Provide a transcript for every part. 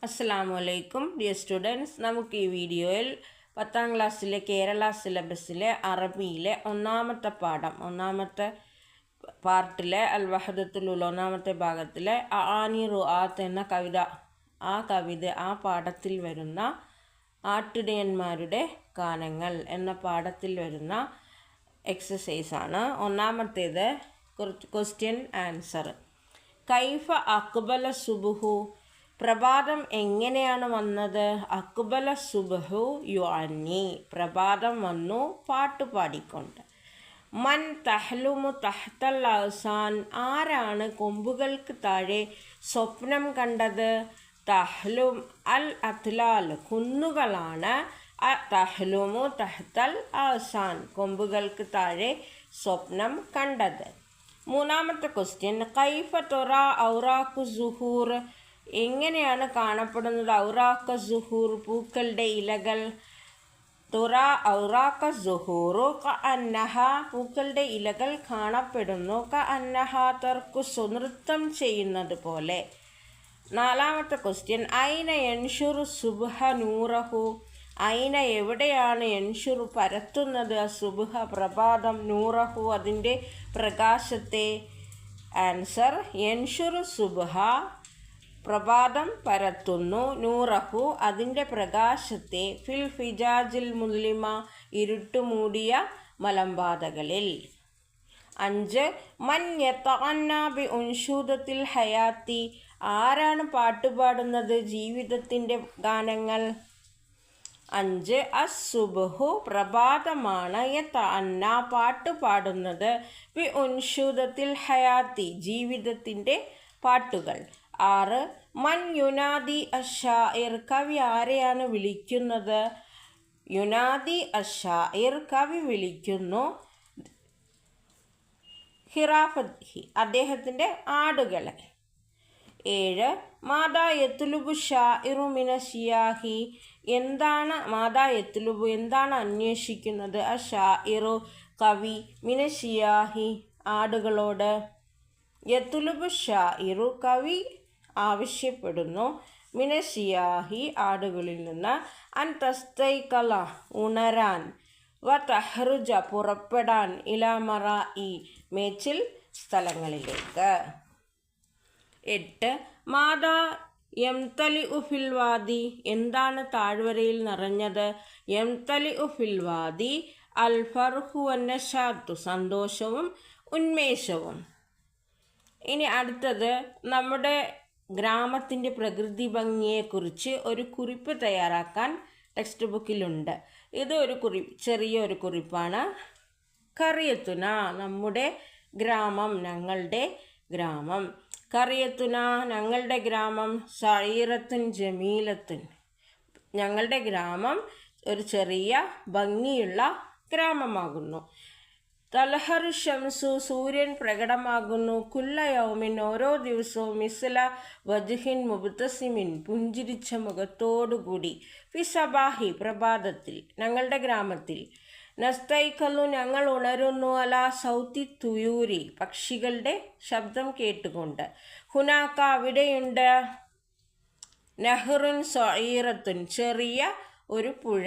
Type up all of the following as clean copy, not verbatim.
അസ്സലാമലൈക്കും dear students. നമുക്ക് ഈ വീഡിയോയിൽ 10ാം ക്ലാസ്സിലെ കേരള സിലബസിലെ അറബിയിലെ ഒന്നാമത്തെ പാർട്ടിലെ അൽ വഹദത്തുൽ ഒന്നാമത്തെ ഭാഗത്തിലെ ആനി റുആത്ത് എന്ന ആ പാഠത്തിൽ വരുന്ന ആട്ടിടയന്മാരുടെ ഗാനങ്ങൾ എന്ന പാഠത്തിൽ വരുന്ന എക്സസൈസാണ്. ഒന്നാമത്തേത് ക്വസ്റ്റ്യൻ ആൻസർ. കൈഫ അക്ബല സുബ്ഹു, പ്രഭാതം എങ്ങനെയാണ് വന്നത്? അക്ബല സുബ്ഹു യുഅന്നി, പ്രഭാതം വന്നു പാട്ട് പാടിക്കൊണ്ട്. മൻ തഹ്ലുമു തഹ്തൽ അഹ്സാൻ, ആരാണ് കൊമ്പുകൾക്ക് താഴെ സ്വപ്നം കണ്ടത്? തഹ്ലും അൽ അത്ലാൽ, കുന്നുകളാണ്. തഹ്ലുമു തഹ്തൽ അഹ്സാൻ, കൊമ്പുകൾക്ക് താഴെ സ്വപ്നം കണ്ടത്. മൂന്നാമത്തെ ക്വസ്റ്റ്യൻ, കൈഫ തുറ ഔറാഖു സുഹൂർ, എങ്ങനെയാണ് കാണപ്പെടുന്നത് ഔറാഖ സുഹൂർ, പൂക്കളുടെ ഇലകൾ? തുറ ഔറാഖ സുഹൂറു കഅന്നഹ, പൂക്കളുടെ ഇലകൾ കാണപ്പെടുന്നു. കഅന്നഹ തർക്കുസു, നൃത്തം ചെയ്യുന്നത് പോലെ. നാലാമത്തെ ക്വസ്റ്റ്യൻ, ഐന യൻഷുറു സുബ്ഹ നൂറഹു, ഐന എവിടെയാണ് യൻഷുറു പരത്തുന്നത്? സുബ്ഹ പ്രഭാതം, നൂറഹു അതിൻ്റെ പ്രകാശത്തെ. ആൻസർ, യൻഷുറു സുബ്ഹ പ്രഭാതം പരത്തുന്നു, നൂറഹു അതിൻ്റെ പ്രകാശത്തെ, ഫിൽ ഫിജാജിൽ മുസ്ലിമ ഇരുട്ടുമൂടിയ മലമ്പാതകളിൽ. 5. മൻ യതഅന്ന ബി ഉൻഷൂദത്തിൽ ഹയാത്തി, ആരാണ് പാട്ടുപാടുന്നത് ജീവിതത്തിൻ്റെ ഗാനങ്ങൾ? 5. അസ്സുബ്ഹു പ്രഭാതമാണ്, യതഅന്ന പാട്ടുപാടുന്നത്, ബി ഉൻഷൂദത്തിൽ ഹയാത്തി ജീവിതത്തിൻ്റെ പാട്ടുകൾ. 6. മൻ യുനാദി അഷാഇർ, കവി ആരെയാണ് വിളിക്കുന്നത്? യുനാദി അഷാഇർ, കവി വിളിക്കുന്നു ഹിറാഫത്തി അദ്ദേഹത്തിൻ്റെ ആടുകളെ. 7. മാതാ യത്ലുബു ഷാഇറു മിന ഷിയാഹി, എന്താണ് മാതാ യത്ലുബു എന്താണ് അന്വേഷിക്കുന്നത്? അഷാഇറു കവി, മിന ഷിയാഹി ആടുകളോട്. യത്ലുബു ഷാഇറു കവി ആവശ്യപ്പെടുന്നു, മിന ഷിയാഹി ആടുകളിൽ നിന്ന്, അൻ തസ്തൈഖല ഉണരാൻ, വ തഹ്റുജ പുറപ്പെടാൻ, ഇലാ മറാഇ മേച്ചിൽ സ്ഥലങ്ങളിലേക്ക്. 8. മാതാ യംതലിഉ ഫിൽ വാദി, എന്താണ് താഴ്വരയിൽ നിറഞ്ഞത്? യംതലിഉ ഫിൽ വാദി അൽ ഫർഹു വന്നശാത്തു, സന്തോഷവും ഉന്മേഷവും. ഇനി അടുത്തത്, നമ്മുടെ ഗ്രാമത്തിൻ്റെ പ്രകൃതി ഭംഗിയെക്കുറിച്ച് ഒരു കുറിപ്പ് തയ്യാറാക്കാൻ ടെക്സ്റ്റ് ബുക്കിലുണ്ട്. ഇത് ചെറിയൊരു കുറിപ്പാണ്. ഖറിയത്തുന, നമ്മുടെ ഗ്രാമം, ഞങ്ങളുടെ ഗ്രാമം. ഖറിയത്തുന ഞങ്ങളുടെ ഗ്രാമം, സഈറത്തുൻ ജമീലത്തുൻ ഞങ്ങളുടെ ഗ്രാമം ഒരു ചെറിയ ഭംഗിയുള്ള ഗ്രാമമാകുന്നു. തൽഹറു ഷംസു സൂര്യൻ പ്രകടമാകുന്നു. കുല്ല യൗമിൻ ഓരോ ദിവസവും. മിസ്ല വജ്ഹിൻ മുബ്തസിമിൻ പുഞ്ചിരിച്ച മുഖത്തോടുകൂടി. ഫി സബാഹി പ്രഭാതത്തിൽ, ഞങ്ങളുടെ ഗ്രാമത്തിൽ. നസ്തൈഖലു ഞങ്ങൾ ഉണരുന്നു. അലാ സൗത്തി തുയൂരി പക്ഷികളുടെ ശബ്ദം കേട്ടുകൊണ്ട്. ഹുനാക്ക അവിടെയുണ്ട്. നഹ്റുൻ സഈറത്തുൻ ചെറിയ ഒരു പുഴ,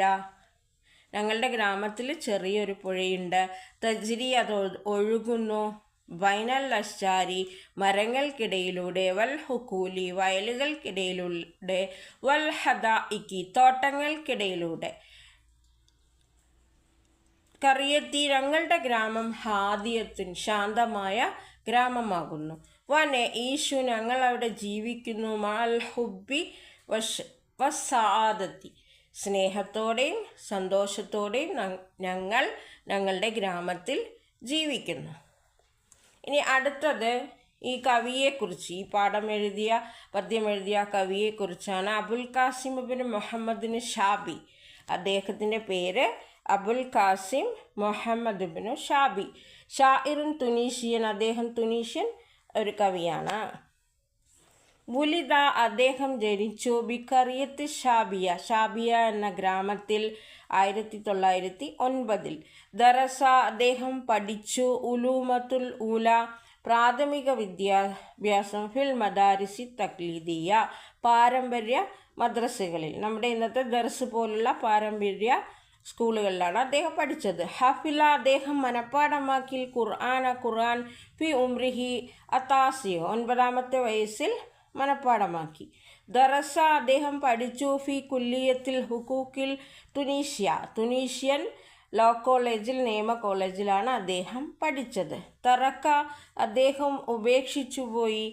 ഞങ്ങളുടെ ഗ്രാമത്തിൽ ചെറിയൊരു പുഴയുണ്ട്. തജ്രി അത് ഒഴുകുന്നു. ബൈനൽ അശ്ശാരി മരങ്ങൾക്കിടയിലൂടെ. വൽ ഹുക്കൂലി വയലുകൾക്കിടയിലൂടെ. വൽ ഹദാഇക്കി തോട്ടങ്ങൾക്കിടയിലൂടെ. ഖറിയത്തി ഞങ്ങളുടെ ഗ്രാമം. ഹാദിയത്തുൻ ശാന്തമായ ഗ്രാമമാകുന്നു. വനെ ഈശു ഞങ്ങൾ അവിടെ ജീവിക്കുന്നു. മഅൽ ഹുബ്ബി വസ്സആദത്തി സ്നേഹത്തോടെയും സന്തോഷത്തോടെയും ഞങ്ങൾ ഞങ്ങളുടെ ഗ്രാമത്തിൽ ജീവിക്കുന്നു. ഇനി അടുത്തത് ഈ കവിയെക്കുറിച്ച്, ഈ പദ്യം എഴുതിയ കവിയെക്കുറിച്ചാണ്. അബുൽ ഖാസിം ഇബ്നു മുഹമ്മദിന് ഷാബി, അദ്ദേഹത്തിൻ്റെ പേര് അബുൽ ഖാസിം മുഹമ്മദ് ഇബ്നു ഷാബി. ഷാഇറുൻ തുനീഷ്യൻ, അദ്ദേഹം തുനീഷ്യൻ ഒരു കവിയാണ്. വുലിദ അദ്ദേഹം ജനിച്ചു. ബിഖറിയത്ത് ഷാബിയ, ഷാബിയ എന്ന ഗ്രാമത്തിൽ 1909. ദറസ അദ്ദേഹം പഠിച്ചു. ഉലൂമത്തുൽ ഊല പ്രാഥമിക വിദ്യാഭ്യാസം. ഫിൽ മദാരിസി തക്ലീദിയ പാരമ്പര്യ മദ്രസകളിൽ, നമ്മുടെ ഇന്നത്തെ ദർസ് പോലുള്ള പാരമ്പര്യ സ്കൂളുകളിലാണ് അദ്ദേഹം പഠിച്ചത്. ഹഫില അദ്ദേഹം മനപ്പാടമാക്കി ഖുർആൻ ഫി ഉംറിഹി അത്താസിയോ 9-ാമത്തെ വയസ്സിൽ മനപ്പാടമാക്കി. ദറസ അദ്ദേഹം പഠിച്ചു ഫി കുല്ലിയത്തിൽ ഹുക്കൂക്കിൽ തുനീഷ്യൻ ലോ കോളേജിൽ, നിയമ കോളേജിലാണ് അദ്ദേഹം പഠിച്ചത്. തറക്ക അദ്ദേഹം ഉപേക്ഷിച്ചുപോയി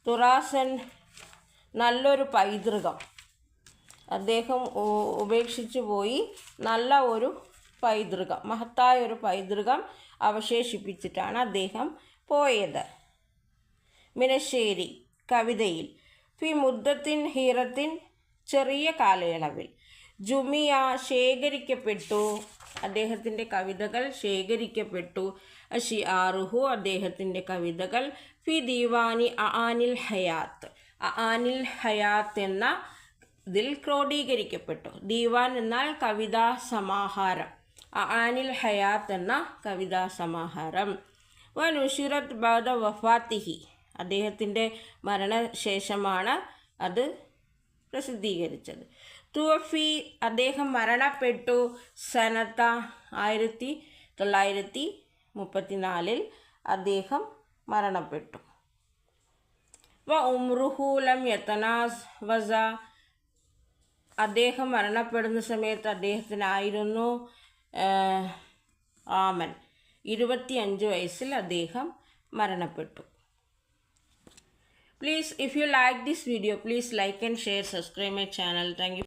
തുറാസൻ നല്ലൊരു പൈതൃകം, അദ്ദേഹം ഉപേക്ഷിച്ചു പോയി നല്ല ഒരു പൈതൃകം, മഹത്തായ ഒരു പൈതൃകം അവശേഷിപ്പിച്ചിട്ടാണ് അദ്ദേഹം പോയത്. മിനശ്ശേരി കവിതയിൽ ഫി മുദ്ദത്തിൻ ഹീറത്തിൻ ചെറിയ കാലയളവിൽ, ജുമിയ ശേഖരിക്കപ്പെട്ടു, അദ്ദേഹത്തിൻ്റെ കവിതകൾ ശേഖരിക്കപ്പെട്ടു. അഷിആറുഹു അദ്ദേഹത്തിൻ്റെ കവിതകൾ ഫി ദീവാനി ആനിൽ ഹയാത്ത്, ആനിൽ ഹയാത്ത് എന്ന ഇതിൽ ക്രോഡീകരിക്കപ്പെട്ടു. ദീവാൻ എന്നാൽ കവിതാ സമാഹാരം, ആനിൽ ഹയാത്ത് എന്ന കവിതാ സമാഹാരം. വനുഷിറത്ത് ബഅദ വഫാത്തിഹി അദ്ദേഹത്തിൻ്റെ മരണശേഷമാണ് അത് പ്രസിദ്ധീകരിച്ചത്. തുവഫി അദ്ദേഹം മരണപ്പെട്ടു സനത്ത 1934 അദ്ദേഹം മരണപ്പെട്ടു. വ ഉംറുഹു ലം യതനാസ് വസ അദ്ദേഹം മരണപ്പെടുന്ന സമയത്ത് അദ്ദേഹത്തിനായിരുന്നു ആമൻ 25 വയസ്സിൽ അദ്ദേഹം മരണപ്പെട്ടു. Please, if you like this video, please like and share, subscribe my channel. Thank you.